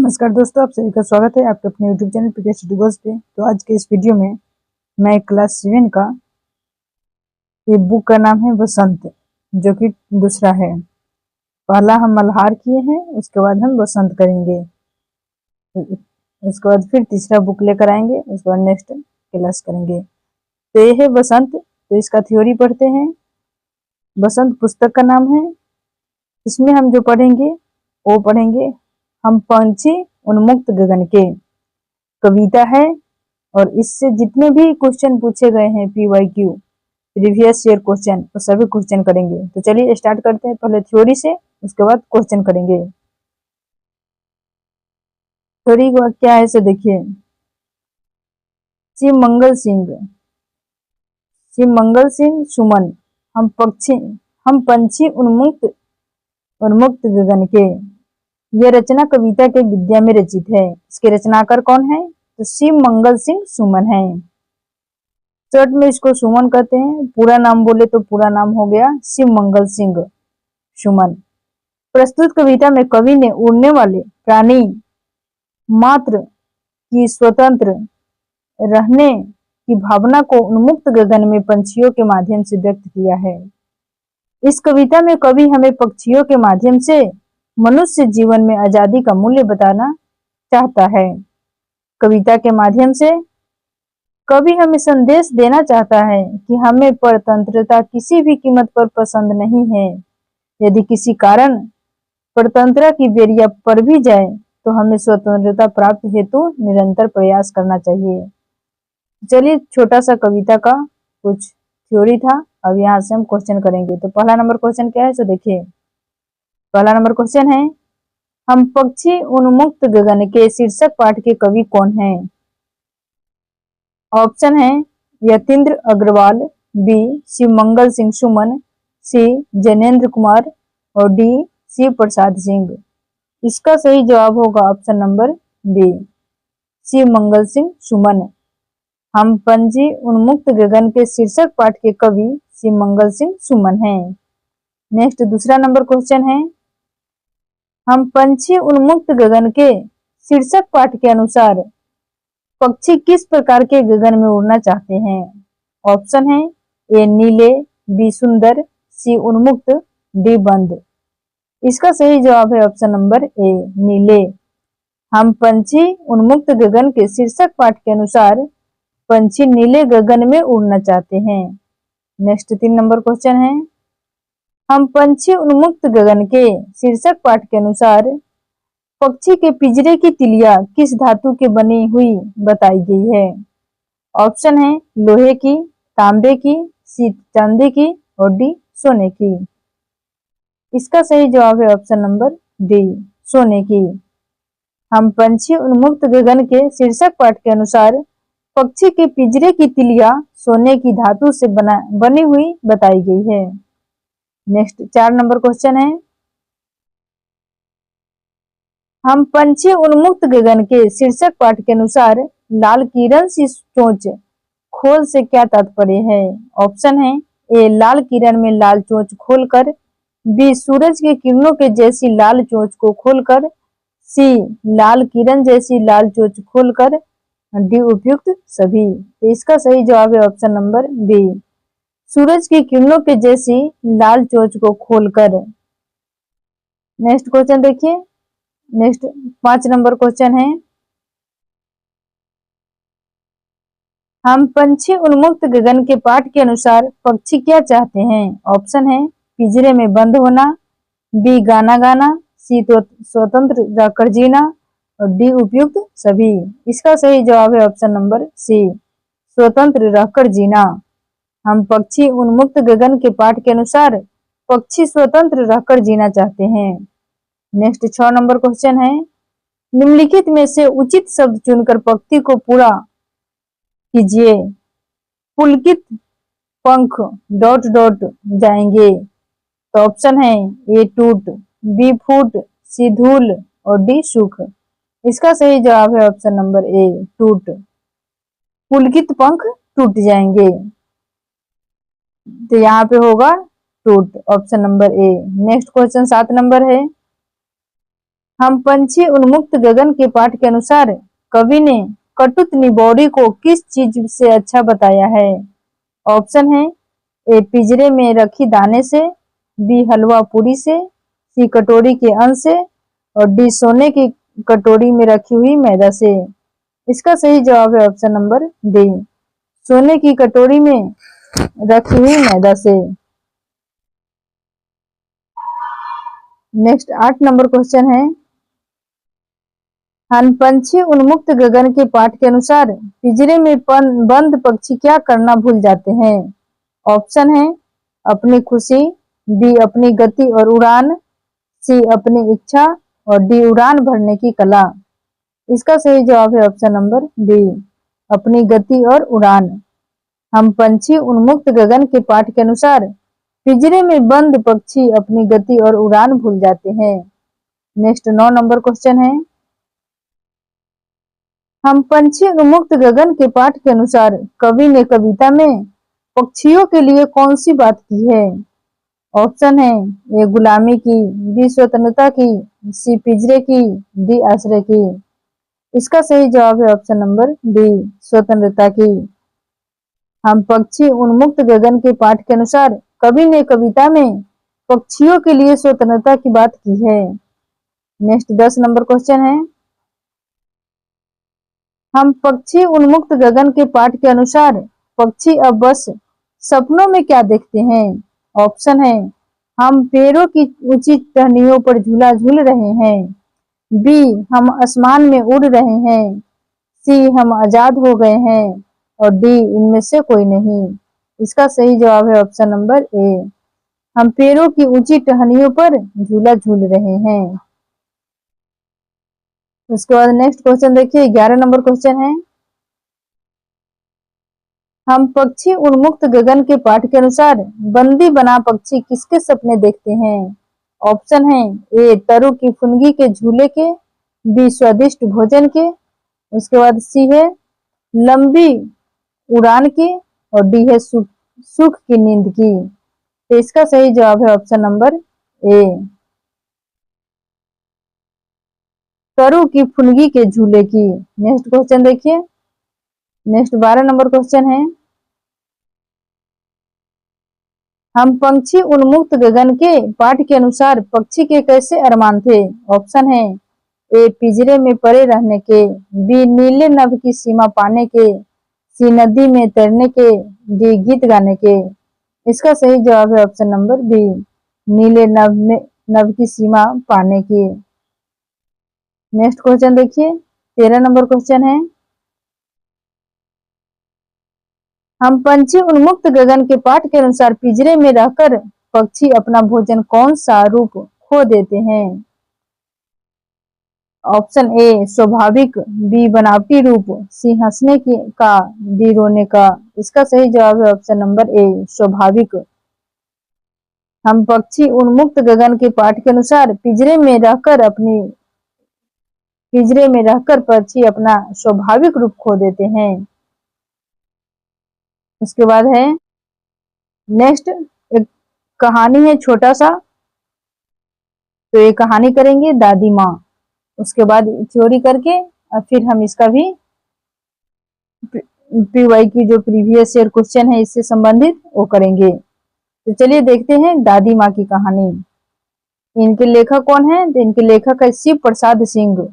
नमस्कार दोस्तों, आप सभी का स्वागत है आपके अपने YouTube channel PK study goals पे। तो आज के इस वीडियो में मैं क्लास 7 का ये बुक का नाम है वसंत, जो कि दूसरा है। पहला हम मल्हार किए हैं, उसके बाद हम वसंत करेंगे, उसके बाद फिर तीसरा बुक लेकर आएंगे, उसके बाद नेक्स्ट क्लास करेंगे। तो ये है वसंत। तो इसका थ्योरी पढ़ते हैं। वसंत पुस्तक का नाम है। इसमें हम जो पढ़ेंगे वो पढ़ेंगे हम पंछी उन्मुक्त गगन के, कविता है। और इससे जितने भी क्वेश्चन पूछे गए हैं PYQ प्रीवियस ईयर क्वेश्चन, वो सभी क्वेश्चन करेंगे। तो चलिए स्टार्ट करते हैं, पहले थ्योरी से, उसके बाद क्वेश्चन करेंगे। थ्योरी क्या है से देखिए। शिव मंगल सिंह सुमन, हम पंछी उन्मुक्त गगन के। यह रचना कविता के विद्या में रचित है। इसके रचनाकार कौन है? तो शिव मंगल सिंह सुमन है। शॉर्ट में इसको सुमन कहते हैं, पूरा नाम बोले तो पूरा नाम हो गया शिव मंगल सिंह सुमन। प्रस्तुत कविता में कवि ने उड़ने वाले प्राणी मात्र की स्वतंत्र रहने की भावना को उन्मुक्त गगन में पंछियों के माध्यम से व्यक्त किया है। इस कविता में कवि हमें पक्षियों के माध्यम से मनुष्य जीवन में आजादी का मूल्य बताना चाहता है। कविता के माध्यम से कवि हमें संदेश देना चाहता है कि हमें परतंत्रता किसी भी कीमत पर पसंद नहीं है। यदि किसी कारण परतंत्रता की बेरिया पर भी जाए तो हमें स्वतंत्रता प्राप्त हेतु निरंतर प्रयास करना चाहिए। चलिए, छोटा सा कविता का कुछ थ्योरी था। अब यहाँ से हम क्वेश्चन करेंगे। तो पहला नंबर क्वेश्चन क्या है, तो देखिए। पहला नंबर क्वेश्चन है, हम पक्षी उन्मुक्त गगन के शीर्षक पाठ के कवि कौन है? ऑप्शन है यतीन्द्र अग्रवाल, बी शिव मंगल सिंह सुमन, सी जैनेन्द्र कुमार और डी शिव प्रसाद सिंह। इसका सही जवाब होगा option number B, Shiv Mangal Singh Suman. हम पंछी उन्मुक्त गगन के शीर्षक पाठ के कवि शिव मंगल सिंह सुमन हैं। नेक्स्ट दूसरा नंबर क्वेश्चन है, हम पंछी उन्मुक्त गगन के शीर्षक पाठ के अनुसार पक्षी किस प्रकार के गगन में उड़ना चाहते हैं? ऑप्शन है ए नीले, बी सुंदर, सी उन्मुक्त, डी बंद। इसका सही जवाब है ऑप्शन नंबर ए, नीले। हम पंछी उन्मुक्त गगन के शीर्षक पाठ के अनुसार पंछी नीले गगन में उड़ना चाहते हैं। नेक्स्ट 3 नंबर क्वेश्चन है, हम पंछी उन्मुक्त गगन के शीर्षक पाठ के अनुसार पक्षी के पिंजरे की तिलिया किस धातु के बनी हुई बताई गई है? ऑप्शन है लोहे की, तांबे की, सी चांदी की और डी सोने की। इसका सही जवाब है ऑप्शन नंबर डी, सोने की। हम पंछी उन्मुक्त गगन के शीर्षक पाठ के अनुसार पक्षी के पिंजरे की तिलिया सोने की धातु से बनी हुई बताई गई है। नेक्स्ट 4 नंबर क्वेश्चन है, हम पंछी उन्मुक्त गगन के शीर्षक पाठ के अनुसार लाल किरण सी चोंच खोल से क्या तात्पर्य है? ऑप्शन है ए लाल किरण में लाल चोंच खोलकर, बी सूरज के किरणों के जैसी लाल चोंच को खोलकर, सी लाल किरण जैसी लाल चोंच खोलकर, डी उपयुक्त सभी। तो इसका सही जवाब है ऑप्शन नंबर बी, सूरज की किरणों के जैसी लाल चोंच को खोलकर। नेक्स्ट क्वेश्चन देखिए। नेक्स्ट 5 नंबर क्वेश्चन है, हम पंछी उन्मुक्त गगन के पाठ के अनुसार पक्षी क्या चाहते हैं? ऑप्शन है पिंजरे में बंद होना, बी गाना गाना, सी तो स्वतंत्र रहकर जीना और डी उपयुक्त सभी। इसका सही जवाब है ऑप्शन नंबर सी, स्वतंत्र रहकर जीना। हम पक्षी उन्मुक्त गगन के पाठ के अनुसार पक्षी स्वतंत्र रहकर जीना चाहते हैं। नेक्स्ट 6 नंबर क्वेश्चन है, निम्नलिखित में से उचित शब्द चुनकर पंक्ति को पूरा कीजिए। पुलकित पंख डॉट डॉट जाएंगे। तो ऑप्शन है ए टूट, बी फूट, सी धूल और डी सुख। इसका सही जवाब है ऑप्शन नंबर ए, टूट। पुलकित पंख टूट जाएंगे, तो यहाँ पे होगा टूट, option number A. Next question 7 number है, हम पंछी उन्मुक्त गगन के पाठ के अनुसार कवि ने कटुत निबोरी को किस चीज से अच्छा बताया है? ऑप्शन है ए पिंजरे में रखी दाने से, बी हलवा पूरी से, सी कटोरी के अन्न से और डी सोने की कटोरी में रखी हुई मैदा से। इसका सही जवाब है ऑप्शन नंबर डी, सोने की कटोरी में रखी हुई मैदा से। नेक्स्ट 8 नंबर क्वेश्चन है, पंछी उन्मुक्त गगन के पाठ के अनुसार पिंजरे में बंद पक्षी क्या करना भूल जाते हैं? ऑप्शन है अपनी खुशी, बी अपनी गति और उड़ान, सी अपनी इच्छा और डी उड़ान भरने की कला। इसका सही जवाब है ऑप्शन नंबर बी, अपनी गति और उड़ान। हम पंछी उन्मुक्त गगन के पाठ के अनुसार पिंजरे में बंद पक्षी अपनी गति और उड़ान भूल जाते हैं। नेक्स्ट 9 नंबर क्वेश्चन है, हम पंछी उन्मुक्त गगन के पाठ के अनुसार कवि ने कविता में पक्षियों के लिए कौन सी बात की है? ऑप्शन है ए गुलामी की, बी स्वतंत्रता की, सी पिंजरे की, डी आश्रय की। इसका सही जवाब है ऑप्शन नंबर बी, स्वतंत्रता की। हम पक्षी उन्मुक्त गगन के पाठ के अनुसार कवि ने कविता में पक्षियों के लिए स्वतंत्रता की बात की है। नेक्स्ट 10 नंबर क्वेश्चन है, हम पक्षी उन्मुक्त गगन के पाठ के अनुसार पक्षी अब बस सपनों में क्या देखते हैं? ऑप्शन है हम पेड़ों की ऊंची टहनियों पर झूला झूल रहे हैं, बी हम आसमान में उड़ रहे हैं, सी हम आजाद हो गए हैं और डी इनमें से कोई नहीं। इसका सही जवाब है ऑप्शन नंबर ए, हम पेड़ों की ऊंची टहनियों पर झूला झूल रहे हैं। उसके बाद नेक्स्ट क्वेश्चन देखिए, 11 नंबर क्वेश्चन है, हम पक्षी उन्मुक्त गगन के पाठ के अनुसार बंदी बना पक्षी किसके सपने देखते हैं? ऑप्शन है ए तरु की फुनगी के झूले के, बी स्वादिष्ट भोजन के, उसके बाद सी है लंबी उड़ान की और डी है सुख की नींद की। तो इसका सही जवाब है ऑप्शन नंबर ए, तरु की फुनगी के झूले की। नेक्स्ट क्वेश्चन देखिए, नेक्स्ट 12 नंबर क्वेश्चन है, हम पंछी उन्मुक्त गगन के पाठ के अनुसार पक्षी के कैसे अरमान थे? ऑप्शन है ए पिंजरे में पड़े रहने के, बी नीले नभ की सीमा पाने के, सी नदी में तैरने के, डी गीत गाने के। इसका सही जवाब है ऑप्शन नंबर बी, नीले नभ की सीमा पाने की। नेक्स्ट क्वेश्चन देखिए, 13 नंबर क्वेश्चन है, हम पंछी उन्मुक्त गगन के पाठ के अनुसार पिंजरे में रहकर पक्षी अपना भोजन कौन सा रूप खो देते हैं? ऑप्शन ए स्वाभाविक, बी बनावटी रूप, सी हंसने का, डी रोने का। इसका सही जवाब है ऑप्शन नंबर ए, स्वाभाविक। हम पक्षी उन्मुक्त गगन के पाठ के अनुसार पिंजरे में रहकर पक्षी अपना स्वाभाविक रूप खो देते हैं। उसके बाद है नेक्स्ट एक कहानी है छोटा सा, तो ये कहानी करेंगे दादी माँ, उसके बाद थ्योरी करके और फिर हम इसका भी पीवाई की जो प्रीवियस ईयर क्वेश्चन है इससे संबंधित वो करेंगे। तो चलिए देखते हैं दादी माँ की कहानी। इनके लेखक कौन है? तो इनके लेखक है शिव प्रसाद सिंह।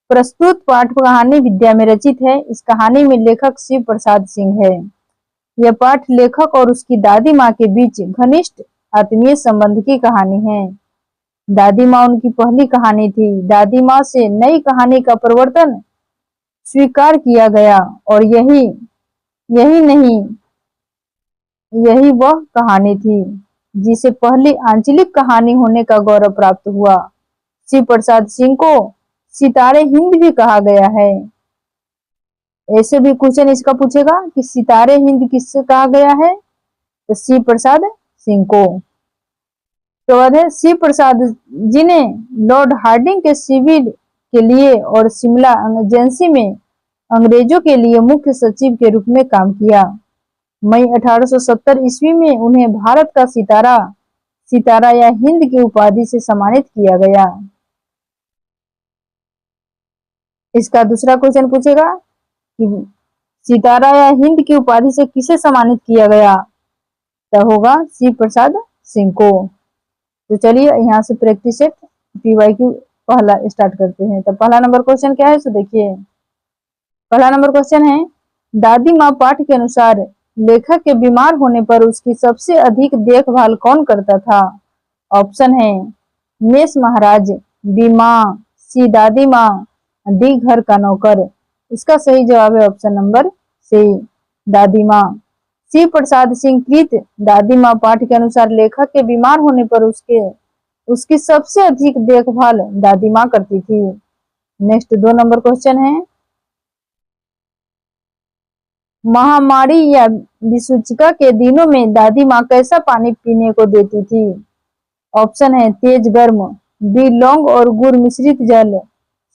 प्रस्तुत पाठ कहानी विद्या में रचित है। इस कहानी में लेखक शिव प्रसाद सिंह है। यह पाठ लेखक और उसकी दादी माँ के बीच घनिष्ठ आत्मीय संबंध की कहानी है। दादी माँ उनकी पहली कहानी थी। दादी माँ से नई कहानी का प्रवर्तन स्वीकार किया गया और यही वह कहानी थी जिसे पहली आंचलिक कहानी होने का गौरव प्राप्त हुआ। शिव प्रसाद सिंह को सितारे हिंद भी कहा गया है। ऐसे भी क्वेश्चन इसका पूछेगा कि सितारे हिंद किससे कहा गया है? तो शिव प्रसाद सिंह को। तो बाद है शिव प्रसाद जी ने लॉर्ड हार्डिंग के शिविर के लिए और शिमला एजेंसी में अंग्रेजों के लिए मुख्य सचिव के रूप में काम किया। मई 1870 ईस्वी में उन्हें भारत का सितारा या हिंद की उपाधि से सम्मानित किया गया। इसका दूसरा क्वेश्चन पूछेगा कि सितारा या हिंद की उपाधि से किसे सम्मानित किया गया, तो होगा शिव प्रसाद सिंह को। तो चलिए यहाँ से प्रैक्टिस सेट पीवाईक्यू पहला स्टार्ट करते हैं। तो पहला नंबर क्वेश्चन क्या है, सो देखिए पहला नंबर क्वेश्चन है, दादी माँ पाठ के अनुसार लेखक के बीमार होने पर उसकी सबसे अधिक देखभाल कौन करता था। ऑप्शन है मेष महाराज, बी माँ, सी दादी माँ, डी घर का नौकर। इसका सही जवाब है ऑप्शन नंबर सी, दादी माँ। शिव प्रसाद सिंह कृत दादी माँ पाठ के अनुसार लेखक के बीमार होने पर उसकी सबसे अधिक देखभाल दादी माँ करती थी। नेक्स्ट 2 नंबर क्वेश्चन है, महामारी या विसूचिका के दिनों में दादी माँ कैसा पानी पीने को देती थी। ऑप्शन है तेज गर्म, बी लौंग और गुड़ मिश्रित जल,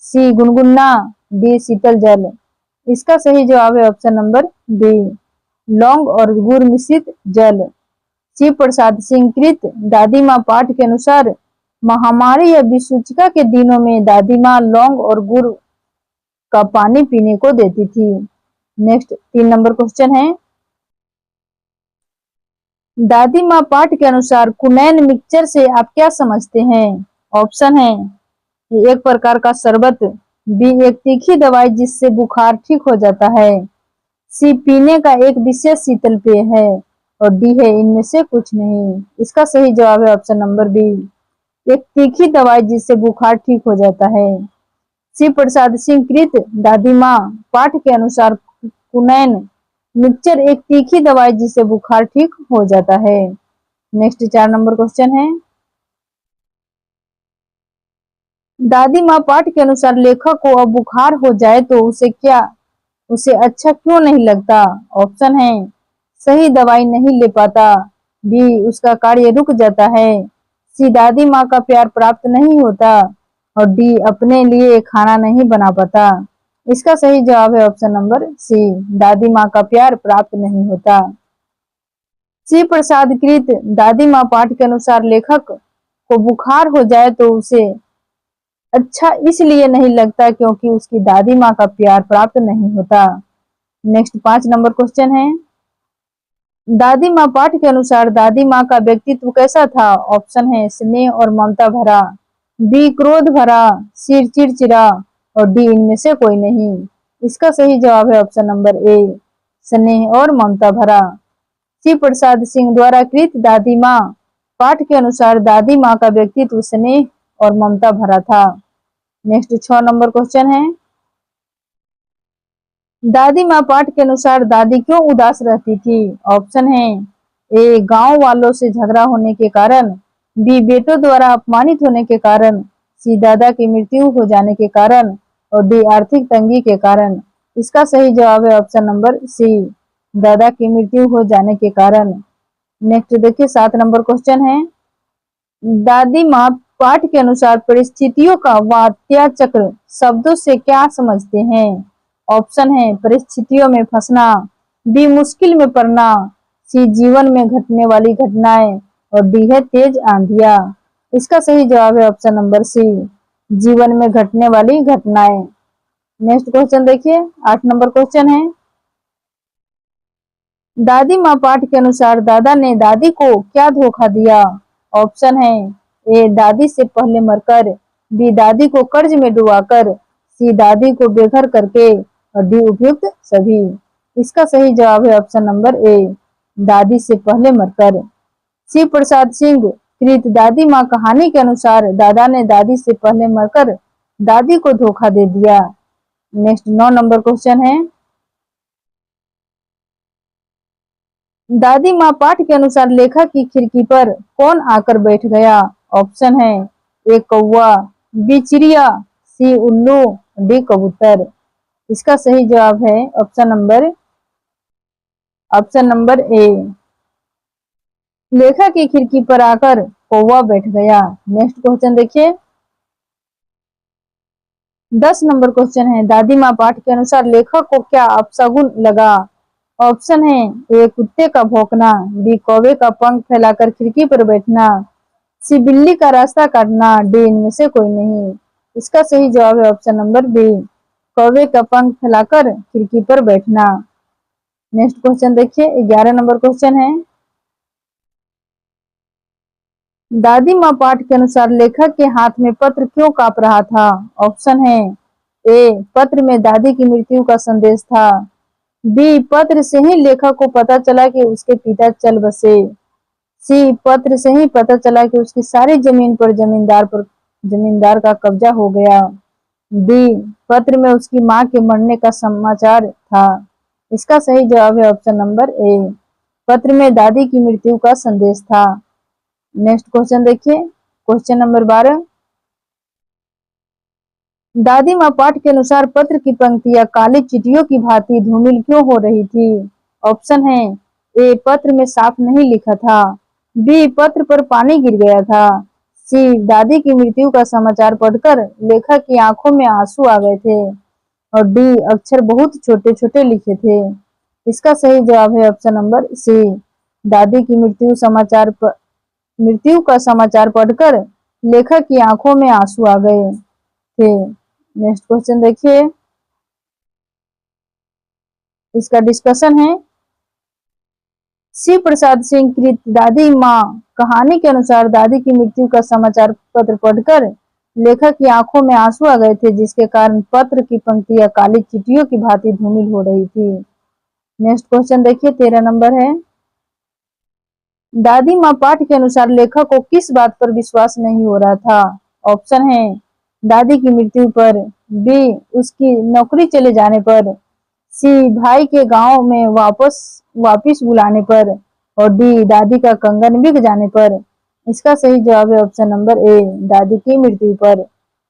सी गुनगुना, डी शीतल जल। इसका सही जवाब है ऑप्शन नंबर बी, लौंग और गुड़ मिश्रित जल। शिव प्रसाद सिंह कृत दादी माँ पाठ के अनुसार महामारी या विसूचिका के दिनों में दादी माँ लौंग और गुड़ का पानी पीने को देती थी। नेक्स्ट 3 नंबर क्वेश्चन है, दादी माँ पाठ के अनुसार कुनैन मिक्सचर से आप क्या समझते हैं। ऑप्शन है एक प्रकार का शरबत, बी एक तीखी दवाई जिससे बुखार ठीक हो जाता है, सी पीने का एक विशेष शीतल पेय है, और डी है इनमें से कुछ नहीं। इसका सही जवाब है ऑप्शन नंबर बी, एक तीखी दवाई जिससे बुखार ठीक हो जाता है। शिव प्रसाद सिंह कृत दादी माँ पाठ के अनुसार कुनैन मिक्सचर एक तीखी दवाई जिससे बुखार ठीक हो जाता है। नेक्स्ट 4 नंबर क्वेश्चन है, दादी माँ पाठ के अनुसार लेखक को अब बुखार हो जाए तो उसे अच्छा क्यों नहीं लगता। ऑप्शन है सही दवाई नहीं ले पाता, बी उसका कार्य रुक जाता है, सी दादी माँ का प्यार प्राप्त नहीं होता, और डी अपने लिए खाना नहीं बना पाता। इसका सही जवाब है ऑप्शन नंबर सी, दादी माँ का प्यार प्राप्त नहीं होता। शिव प्रसाद कृत दादी माँ पाठ के अनुसार लेखक को बुखार हो जाए तो उसे अच्छा इसलिए नहीं लगता क्योंकि उसकी दादी माँ का प्यार प्राप्त नहीं होता। नेक्स्ट 5 नंबर क्वेश्चन है, दादी माँ पाठ के अनुसार दादी माँ का व्यक्तित्व कैसा था। ऑप्शन है स्नेह और ममता भरा, बी क्रोध भरा, सी चिड़चिड़ा, और डी इनमें से कोई नहीं। इसका सही जवाब है ऑप्शन नंबर ए, स्नेह और ममता भरा। शिव प्रसाद सिंह द्वारा कृत दादी माँ पाठ के अनुसार दादी माँ का व्यक्तित्व स्नेह और ममता भरा था। नेक्स्ट 6 नंबर क्वेश्चन है, दादी माँ पाठ के अनुसार दादी क्यों उदास रहती थी। ऑप्शन है ए गांव वालों से झगड़ा होने के कारण, बी बेटों द्वारा अपमानित होने के कारण, सी दादा की मृत्यु हो जाने के कारण, और डी आर्थिक तंगी के कारण। इसका सही जवाब है ऑप्शन नंबर सी, दादा की मृत्यु हो जाने के कारण। नेक्स्ट देखिए 7 नंबर क्वेश्चन है, दादी माँ पाठ के अनुसार परिस्थितियों का वात्या चक्र शब्दों से क्या समझते हैं। ऑप्शन है परिस्थितियों में फंसना, बी मुश्किल में पड़ना, सी जीवन में घटने वाली घटनाएं, और डी है तेज आंधिया। इसका सही जवाब है ऑप्शन नंबर सी, जीवन में घटने वाली घटनाएं। नेक्स्ट क्वेश्चन देखिए 8 नंबर क्वेश्चन है, दादी माँ पाठ के अनुसार दादा ने दादी को क्या धोखा दिया। ऑप्शन है ए दादी से पहले मरकर, बी दादी को कर्ज में डुबाकर, सी दादी को बेघर करके, और डी उपयुक्त सभी। इसका सही जवाब है ऑप्शन नंबर ए, दादी से पहले मरकर। शिव प्रसाद सिंह कृत दादी माँ कहानी के अनुसार दादा ने दादी से पहले मरकर दादी को धोखा दे दिया। नेक्स्ट 9 नंबर क्वेश्चन है, दादी माँ पाठ के अनुसार लेखक की खिड़की पर कौन आकर बैठ गया। ऑप्शन है ए कौवा, बी चिड़िया, सी उल्लू, डी कबूतर। इसका सही जवाब है ऑप्शन नंबर ए, लेखक की खिड़की पर आकर कौवा बैठ गया। नेक्स्ट क्वेश्चन देखिए 10 नंबर क्वेश्चन है, दादी माँ पाठ के अनुसार लेखक को क्या अपशगुन लगा। ऑप्शन है ए कुत्ते का भौंकना, बी कौवे का पंख फैलाकर खिड़की पर बैठना, सी बिल्ली का रास्ता काटना, डी इनमें से कोई नहीं। इसका सही जवाब है ऑप्शन नंबर बी, कौवे का पंख फैलाकर खिड़की पर बैठना। नेक्स्ट क्वेश्चन देखिए, 11 नंबर क्वेश्चन है, दादी माँ पाठ के अनुसार लेखक के हाथ में पत्र क्यों कांप रहा था? ऑप्शन है, ए पत्र में दादी की मृत्यु का संदेश था, बी पत्र से ही लेखक को पता चला कि उसके पिता चल बसे, सी पत्र से ही पता चला कि उसकी सारी जमीन पर जमींदार का कब्जा हो गया, डी पत्र में उसकी मां के मरने का समाचार था। इसका सही जवाब है ऑप्शन नंबर ए, पत्र में दादी की मृत्यु का संदेश था। नेक्स्ट क्वेश्चन देखिए, क्वेश्चन नंबर 12, दादी माँ पाठ के अनुसार पत्र की पंक्तियां काली चींटियों की भांति धूमिल क्यों हो रही थी? ऑप्शन है, ए पत्र में साफ नहीं लिखा था, बी पत्र पर पानी गिर गया था, सी दादी की मृत्यु का समाचार पढ़कर लेखक की आंखों में आंसू आ गए थे, और डी अक्षर बहुत छोटे छोटे लिखे थे। इसका सही जवाब है ऑप्शन नंबर सी, दादी की मृत्यु का समाचार पढ़कर लेखक की आंखों में आंसू आ गए थे। नेक्स्ट क्वेश्चन देखिए, इसका डिस्कशन है, शिव प्रसाद सिंह कृत दादी माँ कहानी के अनुसार दादी की मृत्यु का समाचार पत्र पढ़कर लेखक की आंखों में आंसू आ गए थे, जिसके कारण पत्र की पंक्तियां काली चींटियों की भांति धूमिल हो रही थी। नेक्स्ट क्वेश्चन देखिए, 13 नंबर है, दादी माँ पाठ के अनुसार लेखक को किस बात पर विश्वास नहीं हो रहा था? ऑप्शन है, दादी की मृत्यु पर, बी उसकी नौकरी चले जाने पर, सी भाई के गांव में वापिस बुलाने पर, और डी दादी का कंगन बिक जाने पर। इसका सही जवाब है ऑप्शन नंबर ए, दादी की मृत्यु पर।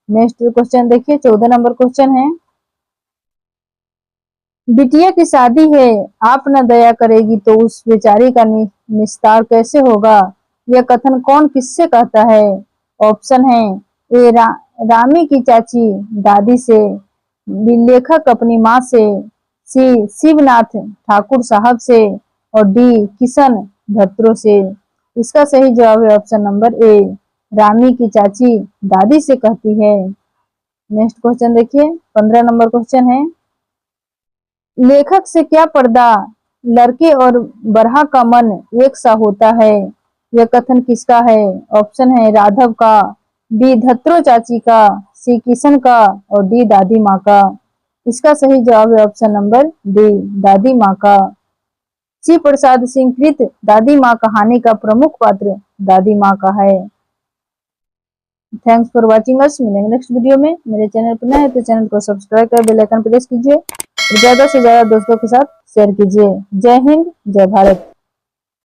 नेक्स्ट क्वेश्चन देखिए, 14 नंबर क्वेश्चन है, बिटिया की शादी है, आप न दया करेगी तो उस बेचारी का निस्तार कैसे होगा? यह कथन कौन किससे कहता है? ऑप्शन है, ए रामी की चाची दादी से, बी लेखक अपनी माँ से, सी शिवनाथ ठाकुर साहब से, और डी किशन भत्रो से। इसका सही जवाब है ऑप्शन नंबर ए, रामी की चाची दादी से कहती है। नेक्स्ट क्वेश्चन देखिए, 15 नंबर क्वेश्चन है, लेखक से क्या पर्दा लड़के और बरहा का मन एक सा होता है? यह कथन किसका है? ऑप्शन है, राघव का, बी धत्रो चाची का, सी किशन का, और डी दादी माँ का। इसका सही जवाब है ऑप्शन नंबर डी, दादी माँ का। शिव प्रसाद सिंह कृत दादी माँ कहानी का प्रमुख पात्र दादी माँ का है। Thanks for watching us. मिलेंगे नेक्स्ट वीडियो में। मेरे चैनल पर नए हैं तो चैनल को सब्सक्राइब कर बेल आइकन प्रेस कीजिए और ज्यादा से ज्यादा दोस्तों के साथ शेयर कीजिए। जय हिंद, जय भारत।